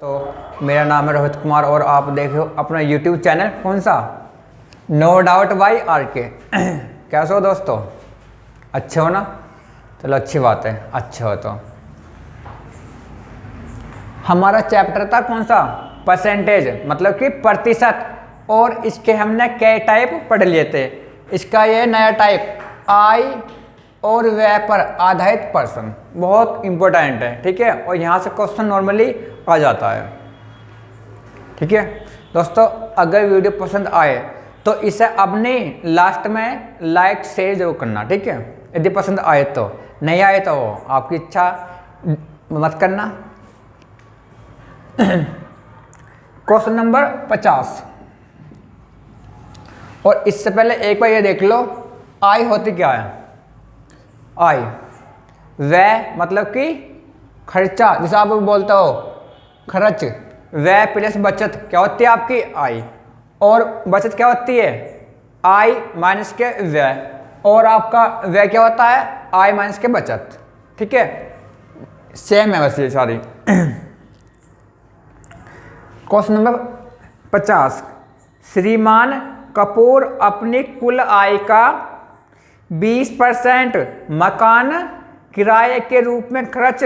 तो मेरा नाम है रोहित कुमार और आप देख रहे हो अपना YouTube चैनल कौन सा, नो डाउट बाई RK। कैसे हो दोस्तों, अच्छे हो ना? चलो अच्छी बात है, अच्छे हो। तो हमारा चैप्टर था कौन सा, परसेंटेज मतलब कि प्रतिशत, और इसके हमने कई टाइप पढ़ लिए थे। इसका ये नया टाइप आई और व्यय पर आधारित प्रश्न बहुत इंपॉर्टेंट है, ठीक है। और यहाँ से क्वेश्चन नॉर्मली आ जाता है, ठीक है दोस्तों। अगर वीडियो पसंद आए तो इसे अपने लास्ट में लाइक शेयर जरूर करना, ठीक है। यदि पसंद आए तो, नहीं आए तो आपकी इच्छा मत करना। Question number 50। और इससे पहले एक बार ये देख लो, आई होती क्या है। आई व्यय मतलब कि खर्चा, जैसे आप बोलते हो खर्च, व्यय प्लस बचत क्या होती है आपकी आई, और बचत क्या होती है आई माइनस के व्यय, और आपका व्यय क्या होता है आई माइनस के बचत, ठीक है। सेम है बस ये सारी। Question number 50। श्रीमान कपूर अपनी कुल आय का 20% मकान किराए के रूप में खर्च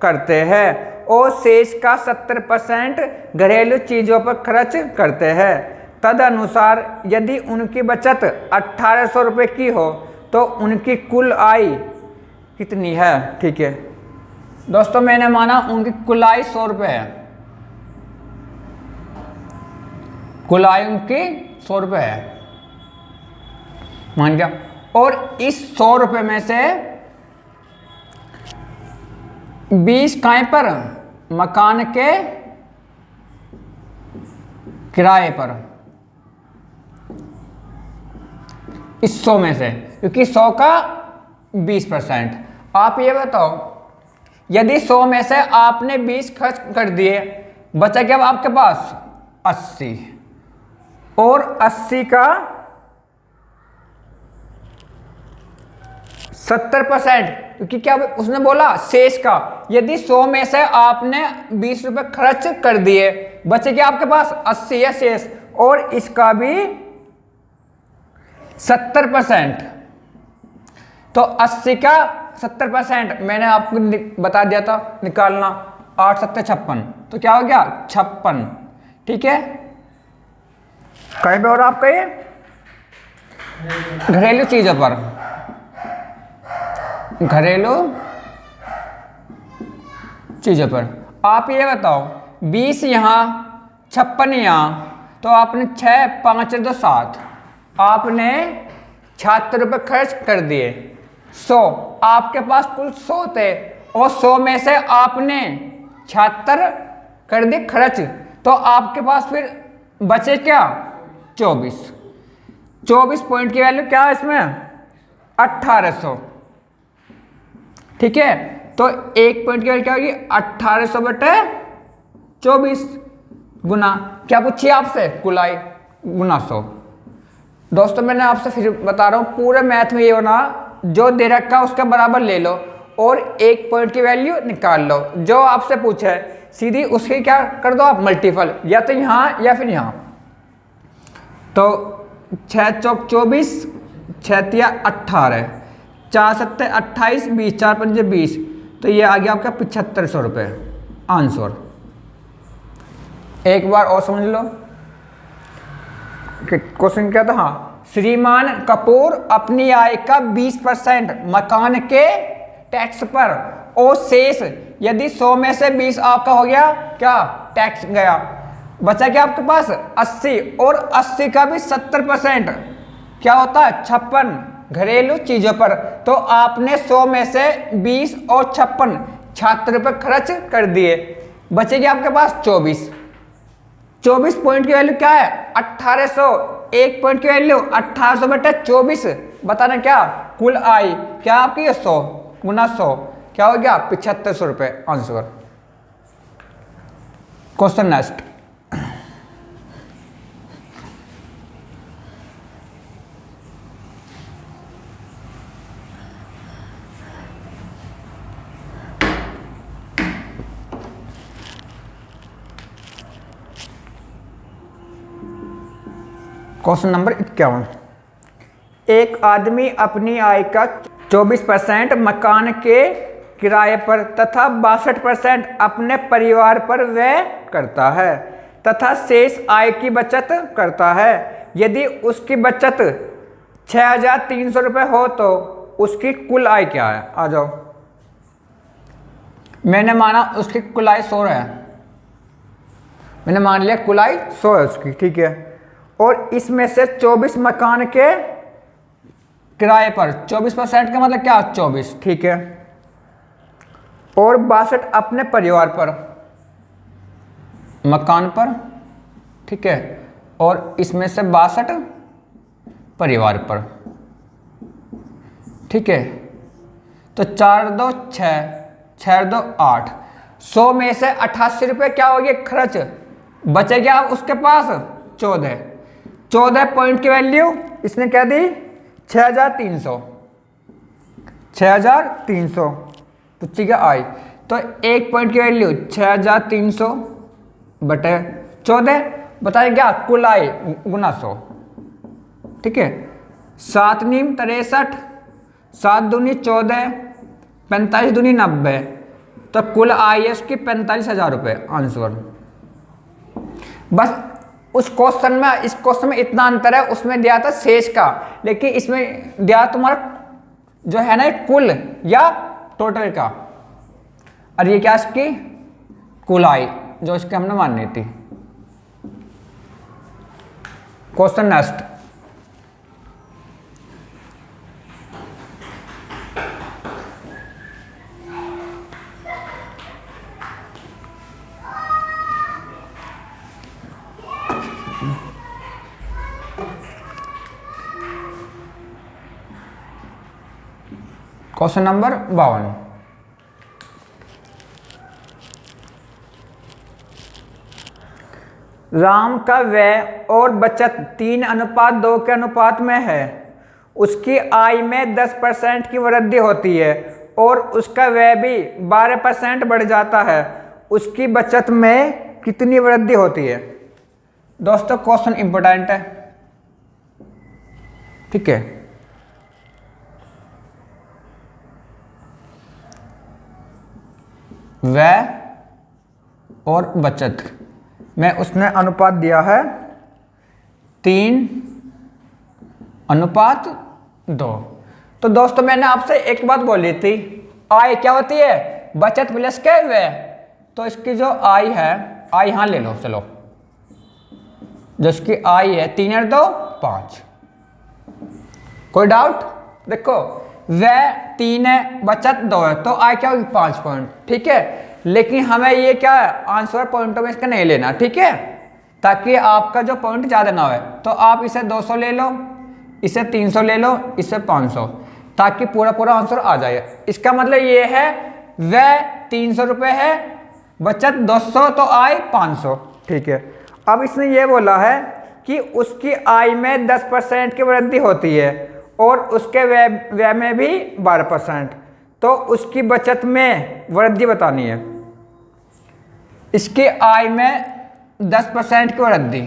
करते हैं और शेष का 70% घरेलू चीज़ों पर खर्च करते हैं। तदनुसार यदि उनकी बचत 1800 रुपये की हो तो उनकी कुल आय कितनी है, ठीक है दोस्तों। मैंने माना उनकी कुल आय 100 रुपये है, कुल आय उनकी 100 रुपये है, मान गया। और इस 100 रुपये में से 20 काय पर, मकान के किराए पर, इस 100 में से, क्योंकि 100 का 20%। आप ये बताओ, यदि 100 में से आपने 20 खर्च कर दिए, बचा क्या आपके पास 80, और 80 का 70%, क्योंकि क्या उसने बोला शेष का। यदि 100 में से आपने 20 रुपए खर्च कर दिए, बचे क्या आपके पास 80 है शेष, और इसका भी 70%। तो 80 का 70% मैंने आपको बता दिया था निकालना, 8 7 56, तो क्या हो गया 56, ठीक है। कहीं पे और आपका ये घरेलू चीजों पर, घरेलू चीजों पर आप ये बताओ, 20 यहाँ 56 यहाँ, तो आपने 6 5 2 7, आपने 76 रुपये खर्च कर दिए। 100 आपके पास कुल 100 थे, और 100 में से आपने 76 कर दिए खर्च, तो आपके पास फिर बचे क्या 24। 24 पॉइंट की वैल्यू क्या है इसमें 1800, ठीक है। तो एक पॉइंट की वैल्यू क्या होगी 1800 बटे 24 गुना क्या पूछिए आपसे, कुल आय गुना 100। दोस्तों मैंने आपसे फिर बता रहा हूं, पूरे मैथ में ये होना, जो दे रखा उसका बराबर ले लो और एक पॉइंट की वैल्यू निकाल लो। जो आपसे पूछा है सीधी उसकी क्या कर दो आप मल्टीपल, या तो यहाँ या फिर यहाँ। तो 6 चौक 24, 6 तिया 18, 4 7 28, 20, 4 5 20, तो ये आ गया आपका 7500 रुपये आंसर। एक बार और समझ लो क्वेश्चन क्या था। हाँ, श्रीमान कपूर अपनी आय का 20% मकान के टैक्स पर और शेष, यदि 100 में से 20 आपका हो गया क्या टैक्स गया, बचा क्या आपके पास 80, और 80 का भी 70% क्या होता है 56 घरेलू चीजों पर। तो आपने 100 में से 20 और 56 76 रुपये खर्च कर दिए, बचेगी आपके पास 24। 24 पॉइंट की वैल्यू क्या है 1800, एक पॉइंट की वैल्यू 1800 बटे 24, बताना क्या कुल आय क्या आपकी 100 गुना 100 क्या हो गया 7500 रुपये answer. Question next. Question number 51। एक आदमी अपनी आय का 24% मकान के किराए पर तथा 62% अपने परिवार पर व्यय करता है तथा शेष आय की बचत करता है। यदि उसकी बचत 6,300 रुपये हो तो उसकी कुल आय क्या है? आ जाओ। मैंने माना उसकी कुल आय 100 है, मैंने मान लिया कुल आय 100 है उसकी, ठीक है। और इसमें से 24 मकान के किराए पर, 24% का मतलब क्या? 24, ठीक है। और 62 अपने परिवार पर, मकान पर, ठीक है। और इसमें से 62 परिवार पर, ठीक है। तो 4 2 6, 6 2 8, 100 में से 88 रुपये क्या हो गए खर्च, बचे क्या उसके पास? 14 पॉइंट की वैल्यू इसने क्या दी? 6,300, 6,300 पूछी क्या आई? तो 1 पॉइंट की वैल्यू 6,300 बटे 14, बताइए क्या कुल आय गुना 100, ठीक है। 7 नीम 63, 7 दूनी 14, 45 दूनी 90, तो कुल आय है उसकी 45,000 रुपये, आंसर। बस उस क्वेश्चन में इस क्वेश्चन में इतना अंतर है, उसमें दिया था शेष का, लेकिन इसमें दिया तुम्हारा जो है ना कुल या टोटल का, और ये क्या इसकी कुल आय जो इसके हमने माननी थी। Question next. Question number 52। Ram का व्यय और बचत 3:2 के अनुपात में है। उसकी आय में 10% की वृद्धि होती है और उसका व्यय भी 12% बढ़ जाता है। उसकी बचत में कितनी वृद्धि होती है? दोस्तों क्वेश्चन इंपॉर्टेंट है, ठीक है। व्यय और बचत में उसने अनुपात दिया है 3:2। तो दोस्तों मैंने आपसे एक बात बोली थी, आय क्या होती है? बचत प्लस के व्यय। तो इसकी जो आय है, आय यहां ले लो, चलो, जो इसकी आय है 3 और 2 5। कोई डाउट? देखो व्यय 3 है, बचत 2 है, तो आय क्या होगी? 5 पॉइंट, ठीक है। लेकिन हमें ये क्या है, आंसर पॉइंटों में इसका नहीं लेना, ठीक है, ताकि आपका जो पॉइंट ज़्यादा ना हो। तो आप इसे 200 ले लो, इसे 300 ले लो, इसे 500, ताकि पूरा पूरा आंसर आ जाए। इसका मतलब ये है व्यय 300 रुपये है, बचत 200, तो आय 500, ठीक है। अब इसने ये बोला है कि उसकी आय में 10% की वृद्धि होती है और उसके व्यय में भी 12%, तो उसकी बचत में वृद्धि बतानी है। इसकी आय में 10% की वृद्धि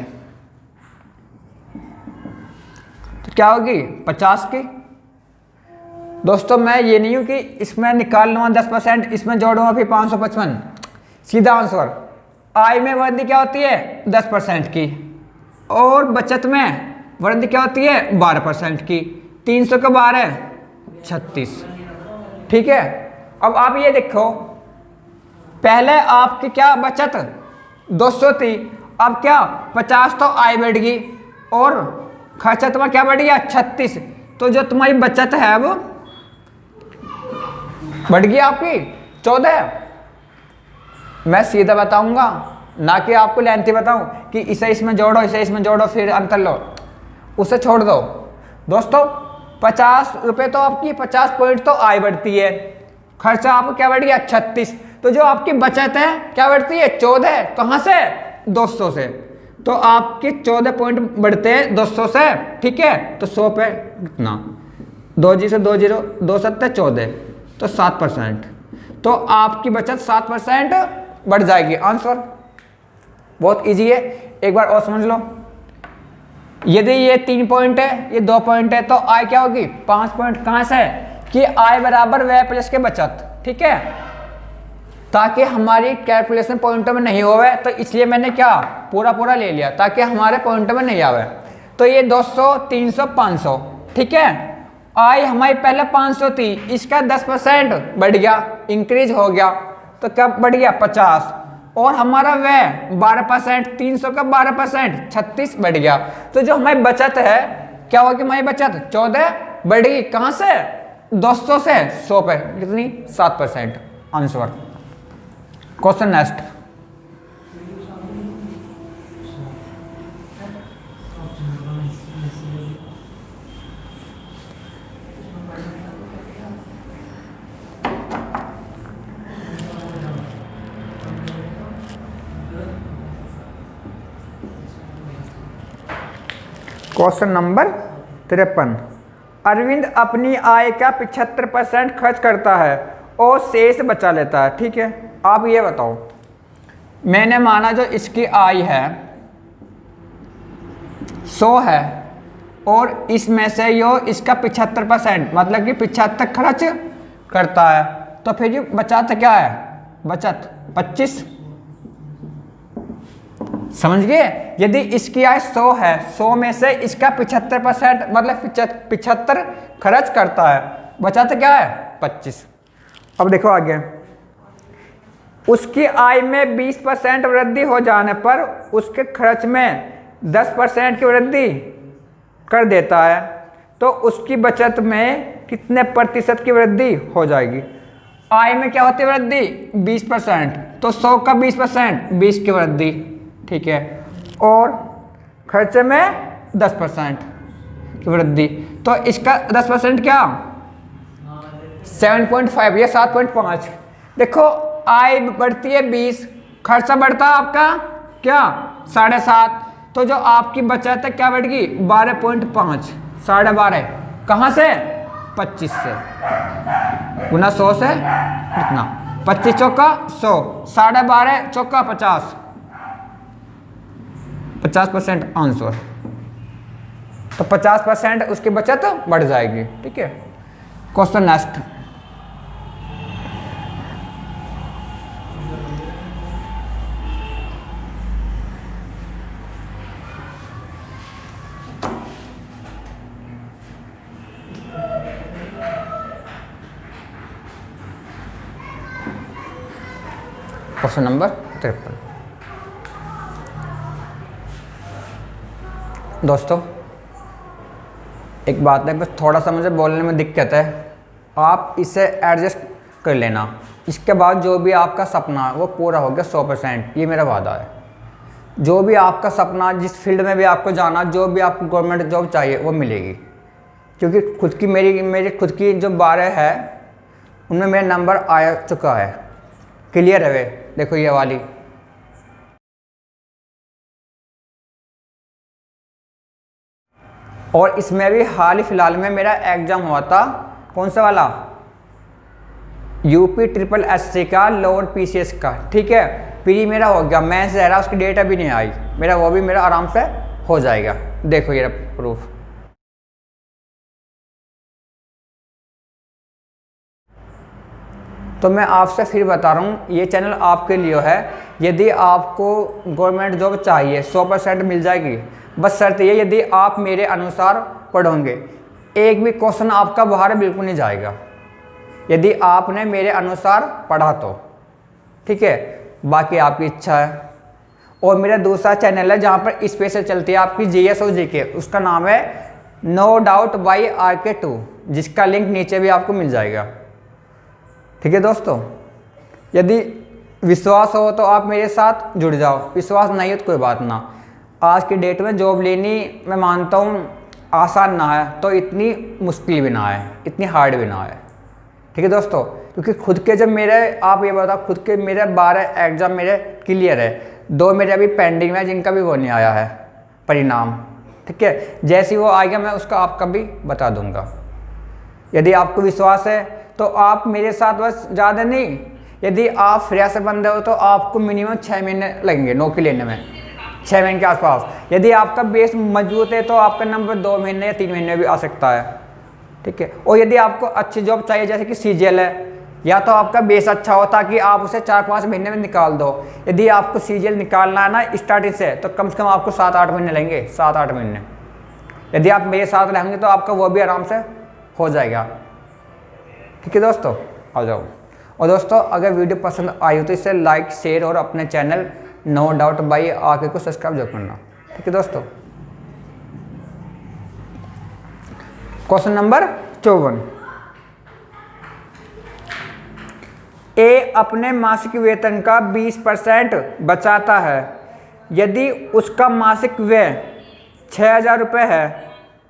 तो क्या होगी? 50 की। दोस्तों मैं ये नहीं हूं कि इसमें निकाल लूँगा 10%, इसमें जोड़ूंगा फिर 555, सीधा आंसर। आय में वृद्धि क्या होती है? 10% की, और बचत में वृद्धि क्या होती है? 12% की। 300 के 12 36, ठीक है। अब आप ये देखो, पहले आपकी क्या बचत 200 थी, अब क्या 50, तो आय बढ़ गई और खर्चा तुम्हारा क्या बढ़ गया? 36। तो जो तुम्हारी बचत है अब बढ़ गई आपकी 14। मैं सीधा बताऊंगा, ना कि आपको लेंथी बताऊं कि इसे इसमें जोड़ो, इसे इसमें जोड़ो, फिर अंतर लो, उसे छोड़ दो। दोस्तों 50 रुपये तो आपकी 50 पॉइंट तो आय बढ़ती है, खर्चा आपको क्या बढ़ गया? 36। तो जो आपकी बचत है क्या बढ़ती है? 14। कहाँ से? 200 से। तो आपके 14 पॉइंट बढ़ते हैं 200 से, ठीक है। तो 100 पे कितना? 2 जी से 2 जीरो, 2 7 14, तो 7%। तो आपकी बचत 7% बढ़ जाएगी। आंसर बहुत इजी है, एक बार और समझ लो। यदि ये 3 पॉइंट है, ये 2 पॉइंट है, तो आय क्या होगी 5 पॉइंट। कहाँ से कि आय बराबर व्यय प्लस के बचत, ठीक है, ताकि हमारी कैलकुलेशन पॉइंटों में नहीं होवे, तो इसलिए मैंने क्या पूरा पूरा ले लिया ताकि हमारे पॉइंटों में नहीं आवे। तो ये 200, 300, 500, ठीक है। आय हमारी पहले 500 थी, इसका 10% बढ़ गया, इंक्रीज हो गया, तो कब बढ़ गया 50, और हमारा व्यय 12%, 300 का 12%, 36 बढ़ गया। तो जो हमारी बचत है क्या होगी, हमारी बचत 14 बढ़ेगी। कहाँ से 200 से 100 पे, कितनी 7%। Answer. Question next. Question number 53। Arvind अपनी आय का 75% खर्च करता है और शेष बचा लेता है, ठीक है। आप ये बताओ, मैंने माना जो इसकी आय है 100 है और इसमें से यो इसका 75% मतलब कि 75 खर्च करता है, तो फिर ये बचत क्या है, बचत 25। समझ गए। यदि इसकी आय 100 है, 100 में से इसका 75% मतलब 75 खर्च करता है, बचत क्या है 25। अब देखो आगे, उसकी आय में 20% वृद्धि हो जाने पर उसके खर्च में 10% की वृद्धि कर देता है, तो उसकी बचत में कितने प्रतिशत की वृद्धि हो जाएगी। आय में क्या होती है वृद्धि 20%, तो 100 का 20% 20 की वृद्धि, ठीक है, और खर्चे में 10% की वृद्धि, तो इसका 10% क्या 7.5 या 7.5। देखो आय बढ़ती है 20, खर्चा बढ़ता है आपका क्या 7.5, तो जो आपकी बचत है क्या बढ़ गई 12.5, 12.5 कहाँ से 25 से, गुना 100 से कितना 25 चौका 100, 12.5 चौका 50, 50% आंसर। तो 50% उसकी बचत बढ़ जाएगी, ठीक है। Question next. Question number 53। दोस्तों एक बात है, बस थोड़ा सा मुझे बोलने में दिक्कत है, आप इसे एडजस्ट कर लेना। इसके बाद जो भी आपका सपना है वो पूरा हो गया 100%, ये मेरा वादा है। जो भी आपका सपना, जिस फील्ड में भी आपको जाना, जो भी आपको गवर्नमेंट जॉब चाहिए वो मिलेगी, क्योंकि खुद की मेरी खुद की जो 12 है उनमें मेरा नंबर आ चुका है, क्लियर है वे, देखो ये वाली। और इसमें भी हाल ही फिलहाल में मेरा एग्जाम हुआ था, कौन सा वाला, यूपी SSS का, लोअर PCS का, ठीक है। प्री मेरा हो गया, मैं रहा, उसकी डेट अभी नहीं आई, मेरा वो भी मेरा आराम से हो जाएगा। देखो ये प्रूफ। तो मैं आपसे फिर बता रहा हूँ, ये चैनल आपके लिए है। यदि आपको गवर्नमेंट जॉब चाहिए 100% मिल जाएगी, बस शर्त ये यदि आप मेरे अनुसार पढ़ोगे, एक भी क्वेश्चन आपका बाहर बिल्कुल नहीं जाएगा, यदि आपने मेरे अनुसार पढ़ा तो, ठीक है। बाकी आपकी इच्छा है। और मेरा दूसरा चैनल है जहाँ पर स्पेशल चलती है आपकी GS और GK, उसका नाम है नो डाउट बाई RK2, जिसका लिंक नीचे भी आपको मिल जाएगा, ठीक है दोस्तों। यदि विश्वास हो तो आप मेरे साथ जुड़ जाओ, विश्वास नहीं हो तो कोई बात ना। आज की डेट में जॉब लेनी मैं मानता हूँ आसान ना है, तो इतनी मुश्किल भी ना है, इतनी हार्ड भी ना है, ठीक है दोस्तों। क्योंकि खुद के जब मेरे, आप ये बताओ, खुद के मेरे 12 एग्जाम मेरे क्लियर है, 2 मेरे अभी पेंडिंग में जिनका भी वो नहीं आया है परिणाम, ठीक है। जैसे वो आएगा मैं उसका आपका भी बता दूंगा। यदि आपको विश्वास है तो आप मेरे साथ, बस ज़्यादा नहीं, यदि आप फ्रेशर बंदे हो तो आपको मिनिमम 6 महीने लगेंगे नौकरी लेने में, 6 महीने के आसपास। यदि आपका बेस मजबूत है तो आपका नंबर 2 महीने या 3 महीने में भी आ सकता है, ठीक है। और यदि आपको अच्छी जॉब चाहिए जैसे कि सीजीएल है, या तो आपका बेस अच्छा हो ताकि आप उसे 4-5 महीने में निकाल दो। यदि आपको सीजीएल निकालना है ना स्टार्टिंग से, तो कम से कम आपको 7-8 महीने लेंगे, 7-8 महीने। यदि आप मेरे साथ रहेंगे तो आपका वो भी आराम से हो जाएगा, ठीक है दोस्तों। आ जाओ। और दोस्तों अगर वीडियो पसंद आई हो तो इसे लाइक, शेयर और अपने चैनल नो डाउट बाई आके को सब्सक्राइब जरूर करना, ठीक है दोस्तों। Question number 54। ए अपने मासिक वेतन का 20% बचाता है। यदि उसका मासिक व्यय 6,000 रुपये है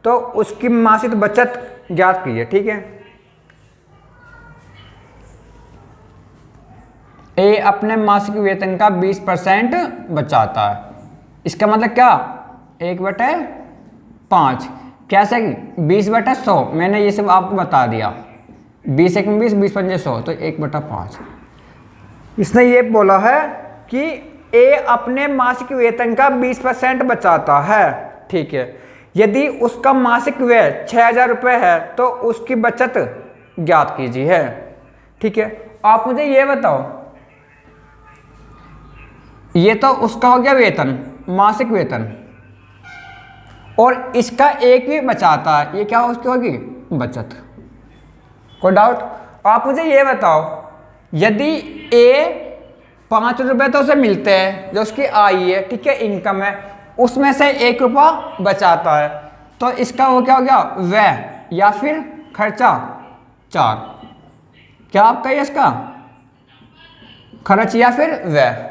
तो उसकी मासिक बचत ज्ञात कीजिए, ठीक है। ए अपने मासिक वेतन का 20% बचाता है। इसका मतलब क्या, 1/5 कैसे, 20/100। मैंने ये सब आपको बता दिया, 20 एक 20, 20 पंजे 100, तो 1/5। इसने ये बोला है कि ए अपने मासिक वेतन का 20% बचाता है, ठीक है। यदि उसका मासिक व्यय 6,000 रुपये है तो उसकी बचत ज्ञात कीजिए, ठीक है। आप मुझे ये बताओ, ये तो उसका हो गया वेतन, मासिक वेतन, और इसका एक भी बचाता है, ये क्या उसकी होगी, बचत। कोई डाउट? आप मुझे ये बताओ, यदि ए 5 रुपये तो उसे मिलते हैं जो उसकी आय है, ठीक है, इनकम है, उसमें से 1 रुपया बचाता है, तो इसका वो क्या हो गया, व्यय या फिर खर्चा 4। क्या आपका ये इसका खर्च या फिर व्यय।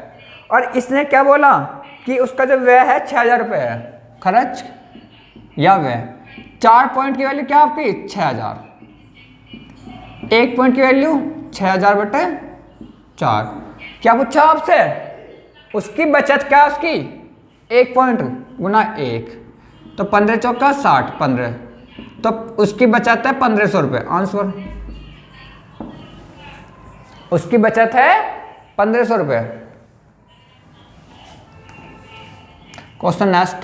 और इसने क्या बोला कि उसका जो व्यय है 6,000 रुपये है, खर्च या व्यय। 4 पॉइंट की वैल्यू क्या आपकी 6,000, 1 पॉइंट की वैल्यू 6,000/4। क्या पूछा आपसे, उसकी बचत क्या है, उसकी 1 पॉइंट गुना 1, तो 15 चौका 60, 15, तो उसकी बचत है 1,500 रुपये। आंसर, उसकी बचत है 1,500 रुपये। Question next.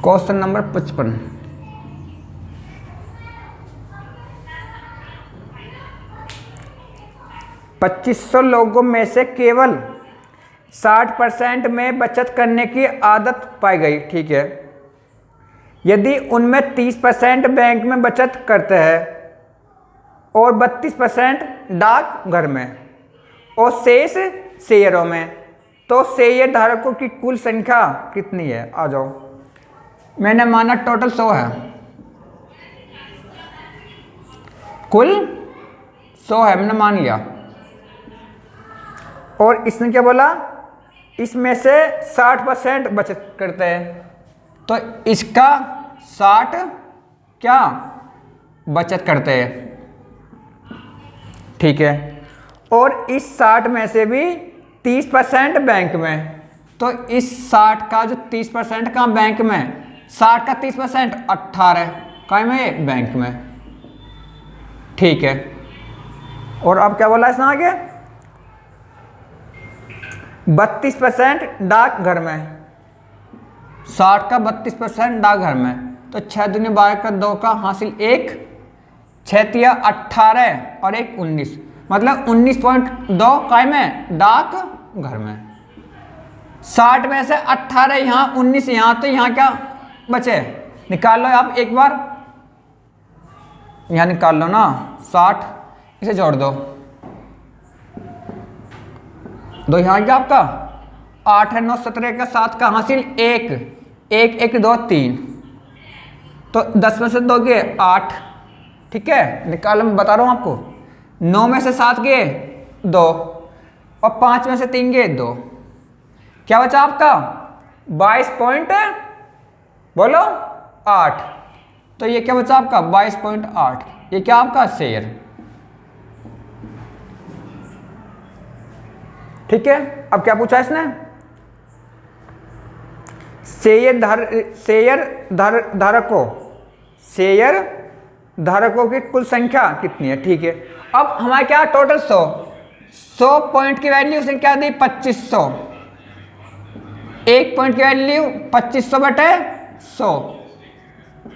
Question number 55। 2500 लोगों में से केवल 60% में बचत करने की आदत पाई गई, ठीक है। यदि उनमें 30% बैंक में बचत करते हैं और 32% डाक घर में और शेष शेयरों में, तो शेयर धारकों की कुल संख्या कितनी है। आ जाओ। मैंने माना टोटल 100 है, कुल 100 है, मैंने मान लिया। और इसने क्या बोला, इसमें से 60% बचत करते हैं, तो इसका 60 क्या बचत करते हैं, ठीक है। और इस 60 में से भी 30% बैंक में, तो इस 60 का जो 30% का बैंक में, 60 का 30% 18 का में बैंक में, ठीक है। और अब क्या बोला इसने आगे, 32% डाक घर में, 60 का 32% डाक घर में, तो 6 दूनी 12 का 2 का हासिल 1, 6 तिया 18 और 1 19, मतलब 19.2 काय में डाक घर में। 60 में से 18 यहाँ, 19 यहाँ, तो यहाँ क्या बचे, निकाल लो आप एक बार, यहाँ निकाल लो ना, 60 इसे जोड़ दो, 2 यहाँ क्या आपका 8 है, 9 17 का 7 का हासिल 1, 1 1 2 3, तो 10 में से 2 गए 8, ठीक है। निकाल, मैं बता रहा हूँ आपको, 9 में से 7 गए 2 और 5 में से 3 गए 2, क्या बचा आपका 22 पॉइंट बोलो 8, तो ये क्या बचा आपका 22.8, ये क्या आपका शेयर, ठीक है। अब क्या पूछा इसने, शेयर धारकों की कुल संख्या कितनी है, ठीक है। अब हमारे क्या टोटल 100 पॉइंट की वैल्यू उसने क्या दी 2500, एक पॉइंट की वैल्यू 2500 बटे 100,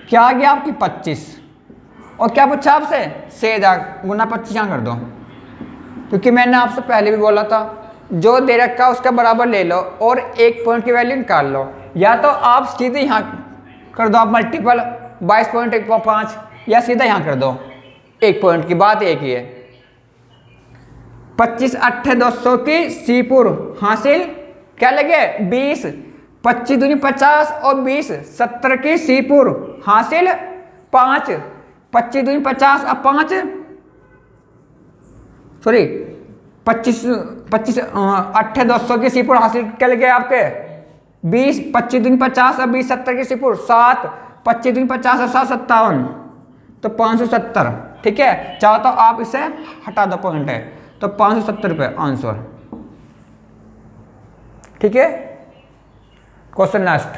क्या आ गया आपकी 25। और क्या पूछा आपसे, से गुना 25 यहाँ कर दो, क्योंकि मैंने आपसे पहले भी बोला था जो दे रखा उसका बराबर ले लो और एक पॉइंट की वैल्यू निकाल लो। या तो आप सीधे यहाँ कर दो, आप मल्टीपल 22.5, या सीधा यहाँ कर दो, एक पॉइंट की बात एक ही है। 25 8 200 की सीपुर हासिल क्या लगे 20, 25 दूनी 50 और 20 70 की सीपुर हासिल 5, 25 दूनी 50 अब 5 सॉरी 25 8 200 की सीपुर हासिल क्या लगे आपके 20, 25 दूनी 50 और 20 70 की सीपुर 7, 25 दूनी 50 और 7 57, तो 570, ठीक है। चाहो तो आप इसे हटा दो, पॉइंट है तो 570 रुपये आंसर, ठीक है। Question next.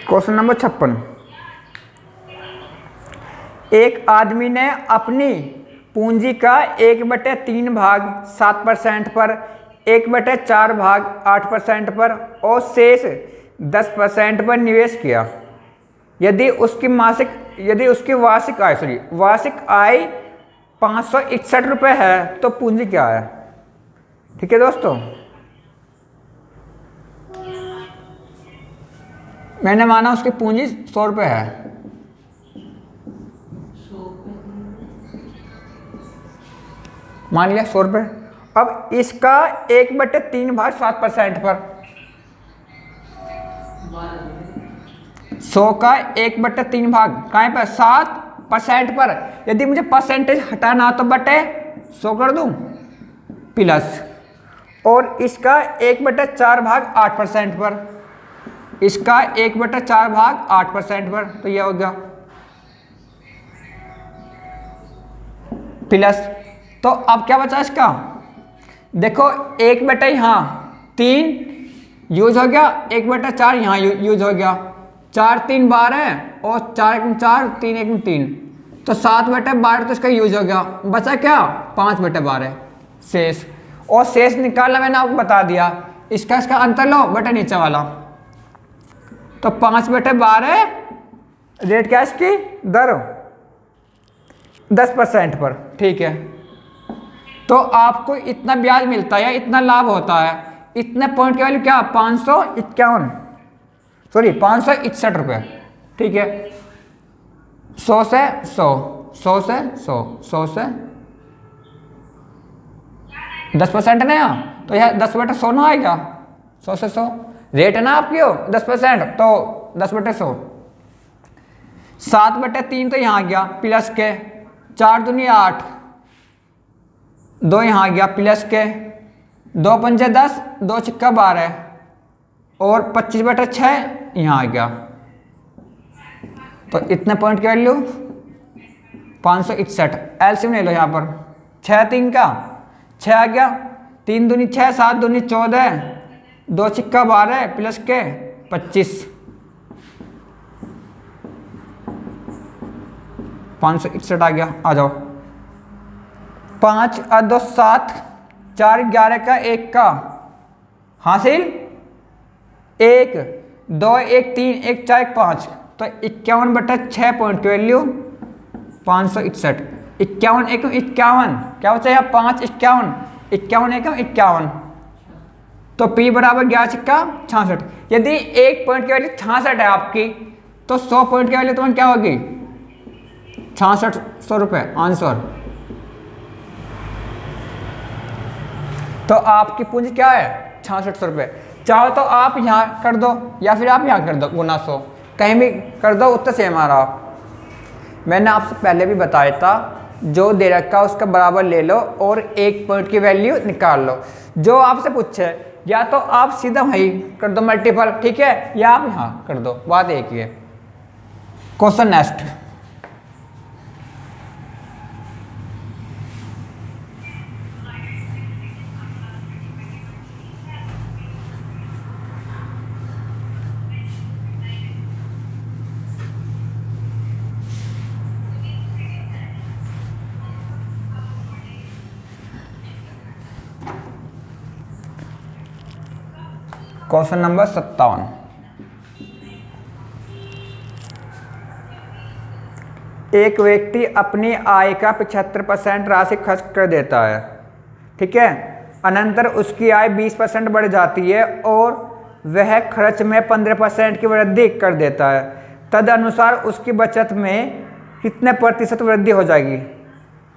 Question number 56। एक आदमी ने अपनी पूंजी का 1/3 भाग 7% पर, 1/4 भाग 8% पर और शेष 10% पर निवेश किया। यदि उसकी वार्षिक आय 561 रुपये है तो पूंजी क्या है, ठीक है दोस्तों। मैंने माना उसकी पूंजी 100 रुपये है, मान लिया 100 रुपये। अब इसका 1/3 भाग 7% पर, 100 का 1/3 भाग कहाँ पर 7% पर, यदि मुझे परसेंटेज हटाना तो बटे 100 कर दूं प्लस, और इसका 1/4 भाग 8% पर, इसका 1/4 भाग 8% पर, तो यह हो गया प्लस। तो अब क्या बचा इसका, देखो 1/3 यूज हो गया, 1/4 यहाँ यूज हो गया, 4 3 12 और 4 1 4 3 1 3, तो 7/12 तो इसका यूज हो गया, बचा क्या 5/12 शेष। और शेष निकालना मैंने आपको बता दिया, इसका अंतर लो बटा नीचे वाला, तो 5/12 रेट क्या इसकी दर 10% पर, ठीक है। तो आपको इतना ब्याज मिलता है या इतना लाभ होता है, इतने पॉइंट की वैल्यू क्या 561 रुपये, ठीक है। 100 से 100, 100 से 100, 100 से 10% ना, तो यह 10/100 ना आएगा, 100 से 100 रेट है ना आपकी 10%, तो 10/100, 7/3 तो यहाँ आ गया प्लस के, 4 दूनी 8, 2 यहाँ आ गया प्लस के, 2 पंजे 10, 2 छक्का 12 और 25/6 यहाँ आ गया, तो इतने पॉइंट की वैल्यू 561। एलसीएम ले लो यहाँ पर, 6 3 का 6 आ गया, 3 दूनी 6, 7 दूनी 14, 2 छक्का 12 प्लस के 25, 561 आ गया। आ जाओ, 5 और 2 7, 4 11 का 1 का हासिल 1, 2 1 3 1 4 1 5, तो 51/6 पॉइंट की वैल्यू 561। 51 1 51, क्या बचा यहाँ 5 51, 51 1 51, तो P बराबर 11 छक्का 66। यदि 1 पॉइंट की वैल्यू 66 है आपकी, तो 100 पॉइंट की वैल्यू तुम्हारी क्या होगी 6600 रुपये आंसर। तो आपकी पूंजी क्या है 6600 रुपये। चाहो तो आप यहाँ कर दो या फिर आप यहाँ कर दो गुना 100, कहीं भी कर दो, उत्तर सेम आ रहा। मैंने आपसे पहले भी बताया था जो दे रखा है उसका बराबर ले लो और एक पॉइंट की वैल्यू निकाल लो। जो आपसे पूछे या तो आप सीधा वही कर दो मल्टीपल, ठीक है, या आप यहाँ कर दो, बात एक ही है। Question next. Question number 57। एक व्यक्ति अपनी आय का 75% राशि खर्च कर देता है, ठीक है, अनंतर उसकी आय 20% बढ़ जाती है और वह खर्च में 15% की वृद्धि कर देता है। तदनुसार उसकी बचत में कितने प्रतिशत वृद्धि हो जाएगी?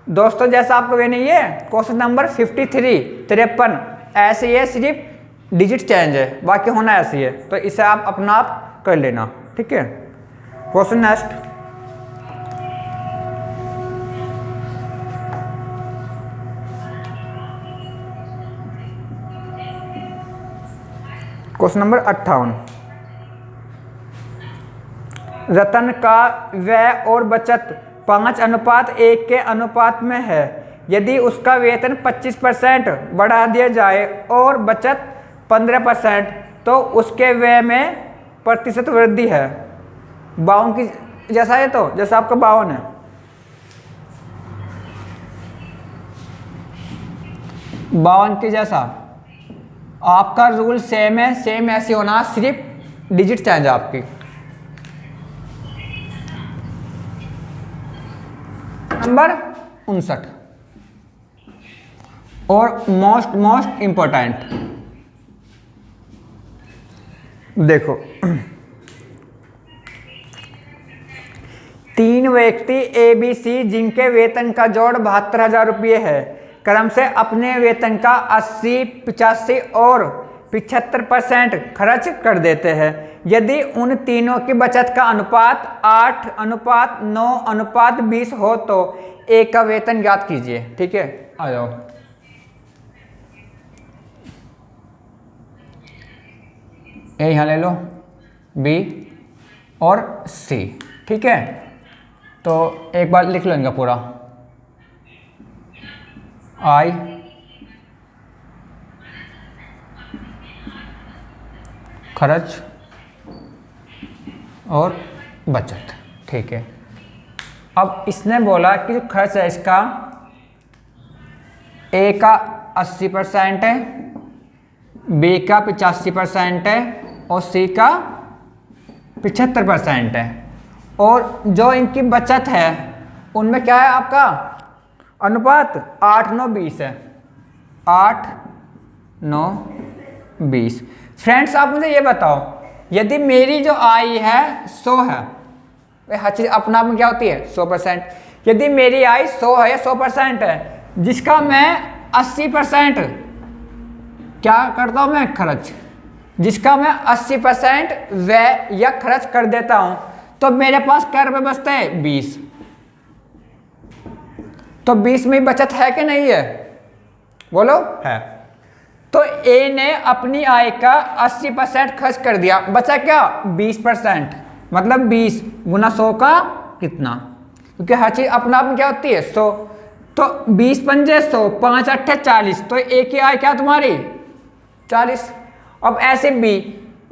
दोस्तों जैसा आपको वे नहीं है, क्वेश्चन नंबर 53 ऐसे ये सिर्फ डिजिट चेंज है, बाकी होना ऐसी है, तो इसे आप अपना आप कर लेना, ठीक है। Question next. Question number 58। रतन का व्यय और बचत 5:1 के अनुपात में है। यदि उसका वेतन 25% बढ़ा दिया जाए और बचत 15%, तो उसके व्यय में प्रतिशत वृद्धि है। 52 की जैसा है, तो जैसा आपका 52 है, 52 के जैसा आपका रूल सेम है, सेम ऐसे होना, सिर्फ डिजिट चेंज है आपकी। नंबर 59 और मोस्ट इंपॉर्टेंट, देखो 3 व्यक्ति ABC जिनके वेतन का जोड़ 72,000 रुपये है, क्रम से अपने वेतन का 80, 85 और 75% खर्च कर देते हैं। यदि उन तीनों की बचत का अनुपात 8:9:20 हो तो ए का वेतन ज्ञात कीजिए, ठीक है। आ जाओ, ए यहाँ ले लो, बी और सी, ठीक है। तो एक बार लिख लो इनका पूरा, आई खर्च और बचत, ठीक है। अब इसने बोला कि जो खर्च है इसका ए का 80% है, बी का 85% है और सी का 75% है, और जो इनकी बचत है उनमें क्या है आपका अनुपात 8:9:20 है, 8:9:20। फ्रेंड्स आप मुझे ये बताओ, यदि मेरी जो आय है 100 है, हर चीज़ अपना आप में क्या होती है 100%, यदि मेरी आय 100 है या 100% है, जिसका मैं 80% क्या करता हूँ मैं खर्च, जिसका मैं 80% व्यय या खर्च कर देता हूँ, तो मेरे पास क्या रुपये बचते हैं 20। तो 20 में बचत है कि नहीं है, बोलो है। तो ए ने अपनी आय का 80% खर्च कर दिया, बचा क्या 20%, मतलब 20 गुना 100 का कितना, क्योंकि हर चीज अपना आप में क्या होती है 100। तो 20 पंजे 100, 5 8 40, तो ए की आय क्या तुम्हारी 40। अब ऐसे बी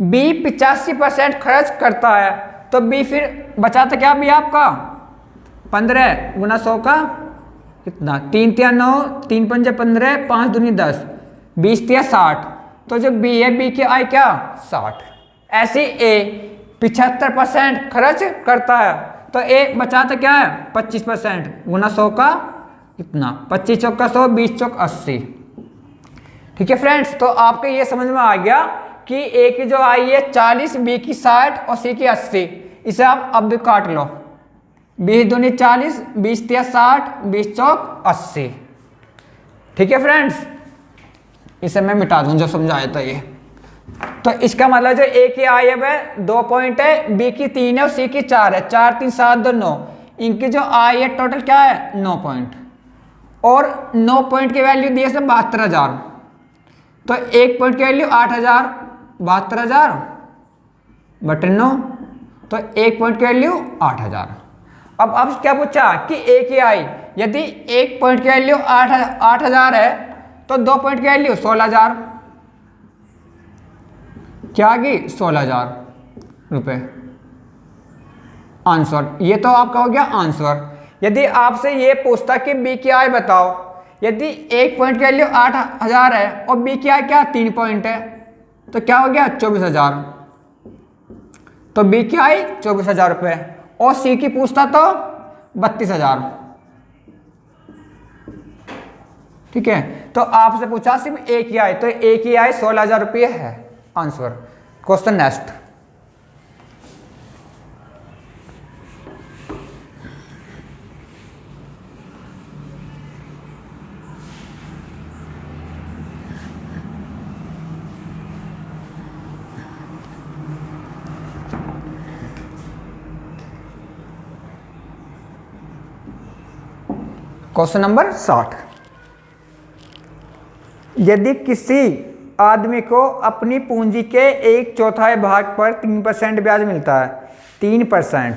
85% खर्च करता है, तो बी फिर बचाता क्या भी आपका 15 गुना 100 का कितना, 3 × 9, 3 पंजे 15, 5 दूनी 10, 20 × 60। तो जो बी है, बी की आय क्या 60। ऐसे ए 75% खर्च करता है, तो ए बचाता क्या है 25% गुना 100 का कितना, 25 चौका 100, 20 चौक 80, ठीक है फ्रेंड्स। तो आपको ये समझ में आ गया कि ए की जो आय है 40, बी की 60 और सी की 80। इसे आप अब भी काट लो, 20 दूनी 40, 20 × 60, 20 चौक 80, ठीक है फ्रेंड्स। इसे मैं मिटा दूं जो समझाया था ये। तो इसका मतलब जो ए की आय है 2 पॉइंट है, बी की 3 है और सी की 4 है, 4 3 7 2 9। इनकी जो आई है टोटल क्या है 9 पॉइंट, और 9 पॉइंट की वैल्यू दी है 72,000, तो 1 पॉइंट की वैल्यू 8,000, 72,000 बटे 9, तो 1 पॉइंट की वैल्यू 8,000। अब आपसे क्या पूछा कि एक ही आई, यदि 1 पॉइंट की वैल्यू 8,000 है तो 2 पॉइंट की वैल्यू 16,000, क्या आ गई 16,000 रुपये आंसर। ये तो आपका हो गया आंसर। यदि आपसे ये पूछता कि बी की आई बताओ, यदि 1 पॉइंट की वैल्यू 8,000 है और बी की आई क्या 3 पॉइंट है, तो क्या हो गया 24,000, तो बी की आई 24,000 रुपये, और सी की पूछता तो 32,000। ठीक है, तो आपसे पूछा सिर्फ एक ही आई, तो एक ही आई 16,000 रुपये है answer. Question next. Question number 60। यदि किसी आदमी को अपनी पूंजी के 1/4 भाग पर 3% ब्याज मिलता है, 3%,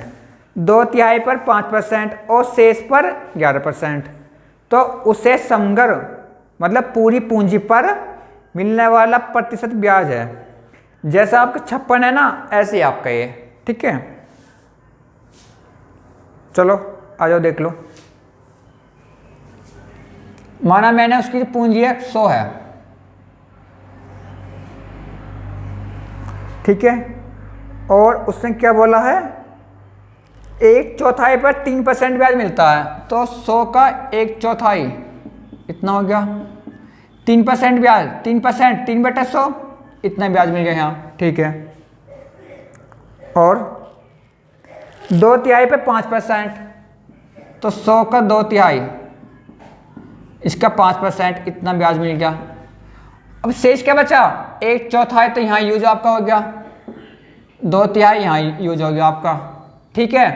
2/3 पर 5% और शेष पर 11%, तो उसे समग्र मतलब पूरी पूंजी पर मिलने वाला प्रतिशत ब्याज है। जैसा आपका 56 है ना, ऐसे ही आपका ये। ठीक है, चलो आ जाओ देख लो। माना मैंने उसकी पूंजी है 100 है, ठीक है, और उसने क्या बोला है 1/4 पर 3% ब्याज मिलता है, तो 100 का 1/4 इतना हो गया 3% ब्याज, 3%, 3/100 इतना ब्याज मिल गया यहाँ। ठीक है, और 2/3 पे 5%, तो 100 का 2/3, इसका 5% इतना ब्याज मिल गया। अब शेष क्या बचा 1/4, तो यहाँ यूज आपका हो गया, 2/3 यहाँ यूज हो गया आपका। ठीक है,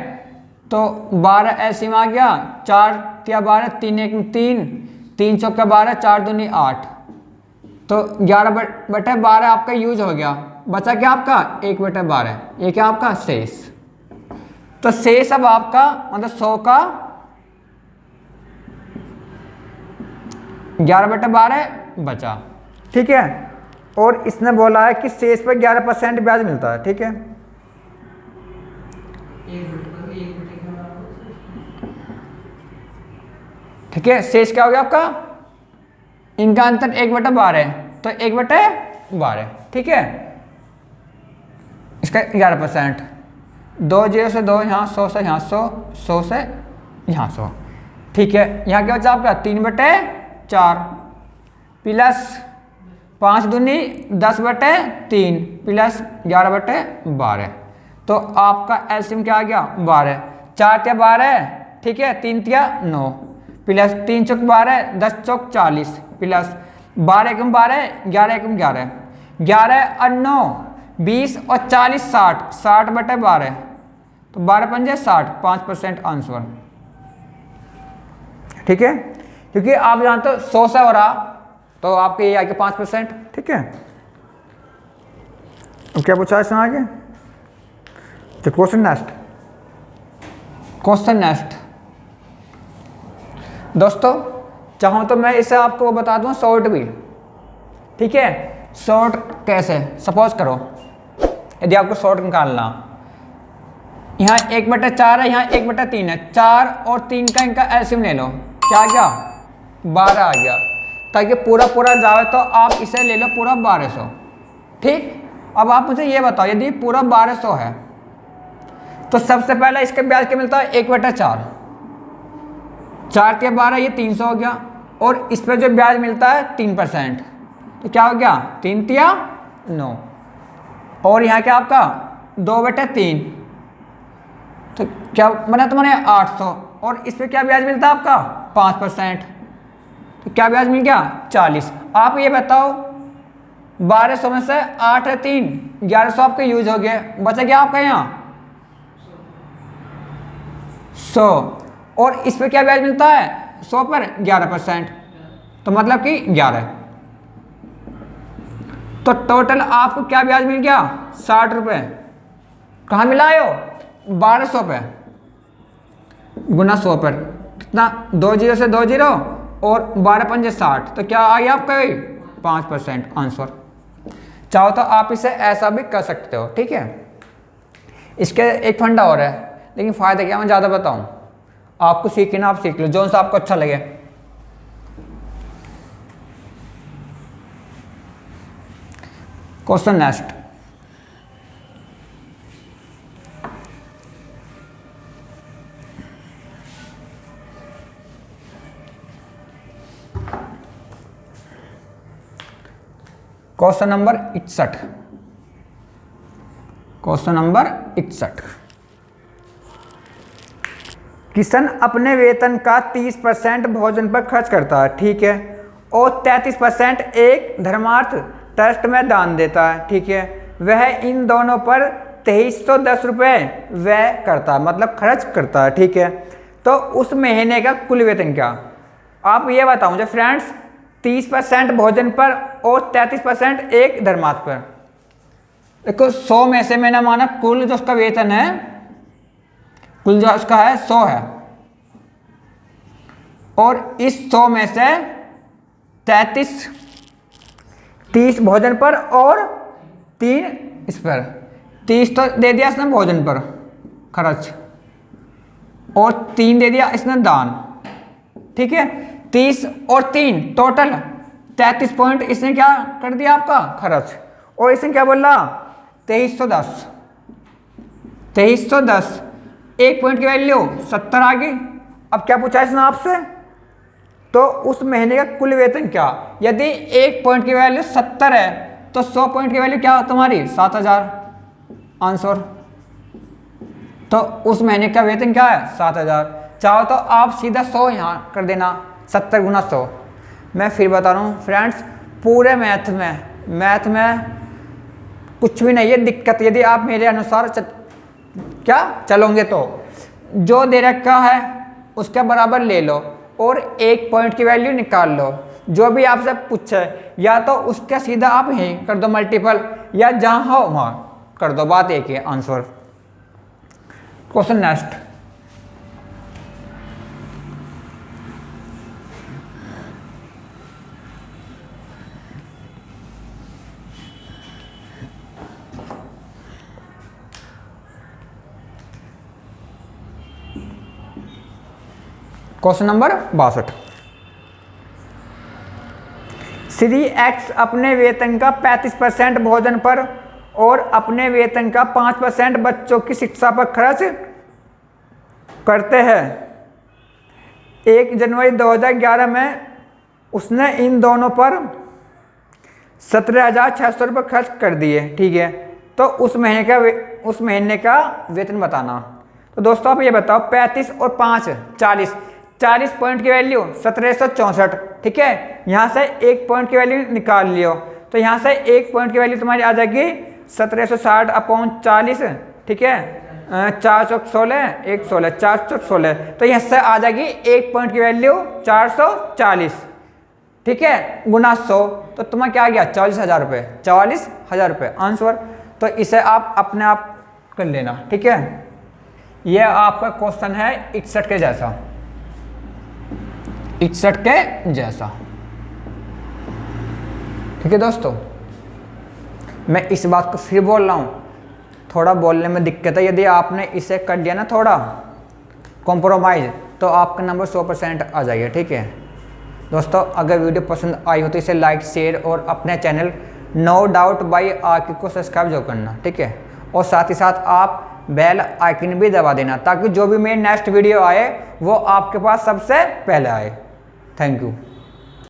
तो 12 एलसीएम आ गया, 4 12, 3 1 3, 3 चौका 12, 4 दूनी 8, तो 11/12 आपका यूज हो गया। बचा क्या आपका 1/12, ये क्या आपका शेष। तो शेष अब आपका मतलब 100 का 11/12 बचा। ठीक है, और इसने बोला है कि शेष पर 11% ब्याज मिलता है। ठीक है, ठीक है, शेष क्या हो गया आपका, इनका अंतर 1/12, तो 1/12। ठीक है, इसका 11%, 2 0 से 2, यहाँ 100 से यहाँ 100, 100 से यहाँ 100। ठीक है, यहाँ क्या बचा आपका 3/4 प्लस 5 दूनी 10/3 प्लस 11/12, तो आपका एलसीएम क्या आ गया 12, 4 या 12, ठीक है, 3 या 9 प्लस 3 चौक 12, 10 चौक 40 प्लस 12 एकम 12, 11 एकम 11, 11 और 9 20 और 40 60, 60/12, तो 12 पंजे 60, 5% आंसर। ठीक है, क्योंकि आप जानते हो 100 से हो रहा, तो आपके ये आगे 5%। ठीक है, अब क्या पूछा है इसमें आगे, तो क्वेश्चन नेक्स्ट। क्वेश्चन नेक्स्ट दोस्तों, चाहूँ तो मैं इसे आपको बता दूं शॉर्ट भी। ठीक है, शॉर्ट कैसे, सपोज करो यदि आपको शॉर्ट निकालना, यहाँ 1/4 है, यहाँ 1/3 है, 4 और 3 का इनका एलसीएम ले लो, क्या आ गया 12 आ गया, ताकि पूरा पूरा जाए तो आप इसे ले लो पूरा 1200। ठीक, अब आप मुझे ये बताओ यदि पूरा 1200 है तो सबसे पहले इसका ब्याज क्या मिलता है 1/4, 4 या 12 ये 300 हो गया, और इस पर जो ब्याज मिलता है 3%, तो क्या हो गया 3 या 9, और यहाँ क्या आपका 2/3, तो क्या बना तुम्हारे 800, और इस पर क्या ब्याज मिलता है आपका 5%, तो क्या ब्याज मिल गया 40। आप ये बताओ 1200 में से 8 है 3, 1100 आपके यूज हो गए, बचा क्या आपका यहाँ 100, और इस पे क्या ब्याज मिलता है 100 पर 11%, तो मतलब कि 11। तो टोटल आपको क्या ब्याज मिल गया 60 रुपये। कहाँ मिला है वो 1200 पे गुना 100 पर, कितना 2 जीरो से 2 जीरो और 12 पंजे 60, तो क्या आ गया आपका 5% आंसर। चाहो तो आप इसे ऐसा भी कर सकते हो, ठीक है। इसके एक फंडा और है, लेकिन फ़ायदा क्या मैं ज़्यादा बताऊं, आपको सीखना आप सीख लो जो सा आपको अच्छा लगे। Question next, question number 61। Question number 61, Kishan अपने वेतन का 30% भोजन पर खर्च करता है, ठीक है, और 33% एक धर्मार्थ ट्रस्ट में दान देता है, ठीक है। वह इन दोनों पर 2310 रुपये व्यय करता है, मतलब खर्च करता है, ठीक है। तो उस महीने का कुल वेतन क्या, आप ये बताओ मुझे फ्रेंड्स। 30% भोजन पर और 33% एक धर्मार्थ पर। देखो 100 में से मैंने माना कुल जो उसका वेतन है, कुल जो उसका है 100 है, और इस 100 में से 30 भोजन पर और 3 इस पर। 30 तो दे दिया इसने भोजन पर खर्च, और 3 दे दिया इसने दान, ठीक है। 30 और 3 टोटल 33 पॉइंट इसने क्या कर दिया आपका खर्च, और इसने क्या बोला 2310। 2310 एक पॉइंट की वैल्यू 70 आ गई। अब क्या पूछा इसने आपसे, तो उस महीने का कुल वेतन क्या। यदि एक पॉइंट की वैल्यू 70 है तो 100 पॉइंट की वैल्यू क्या तुम्हारी 7000 आंसर। तो उस महीने का वेतन क्या है 7000। चाहो तो आप सीधा 100 यहाँ कर देना, 70 गुना 100। मैं फिर बता रहा हूँ फ्रेंड्स, पूरे मैथ में कुछ भी नहीं है दिक्कत, यदि आप मेरे अनुसार क्या चलोगे तो जो दे रखा है उसके बराबर ले लो और एक पॉइंट की वैल्यू निकाल लो। जो भी आपसे पूछे या तो उसका सीधा आप यहीं कर दो मल्टीपल, या जहाँ हो वहाँ कर दो, बात एक है answer. Question next, question number 62। Shri x अपने वेतन का 35% भोजन पर और अपने वेतन का 5% बच्चों की शिक्षा पर खर्च करते हैं। 1 जनवरी 2011 में उसने इन दोनों पर 17,600 रुपये खर्च कर दिए, ठीक है। तो उस महीने का वेतन बताना। तो दोस्तों आप ये बताओ 35 और 5 40 पॉइंट की वैल्यू 1764, ठीक है। यहाँ से एक पॉइंट की वैल्यू निकाल लियो, तो यहाँ से एक पॉइंट की वैल्यू तुम्हारी आ जाएगी 1760/40, ठीक है। 4 चौक 16, 1 16, 4 चौक 16, तो यहाँ से आ जाएगी एक पॉइंट की वैल्यू 440, ठीक है, गुना 100, तो तुम्हारा क्या आ गया 44,000 रुपये। 44,000 रुपये आंसर। तो इसे आप अपने आप कर लेना, ठीक है। यह आपका क्वेश्चन है 61 के जैसा, 61 के जैसा, ठीक है दोस्तों। मैं इस बात को फिर बोल रहा हूँ, थोड़ा बोलने में दिक्कत है, यदि आपने इसे कर दिया ना थोड़ा कॉम्प्रोमाइज़, तो आपका नंबर 100% आ जाएगा, ठीक है दोस्तों। अगर वीडियो पसंद आई हो तो इसे लाइक शेयर और अपने चैनल नो डाउट बाई आके को सब्सक्राइब जो करना, ठीक है। और साथ ही साथ आप बेल आइकन भी दबा देना, ताकि जो भी मेरी नेक्स्ट वीडियो आए वो आपके पास सबसे पहले आए। Thank you.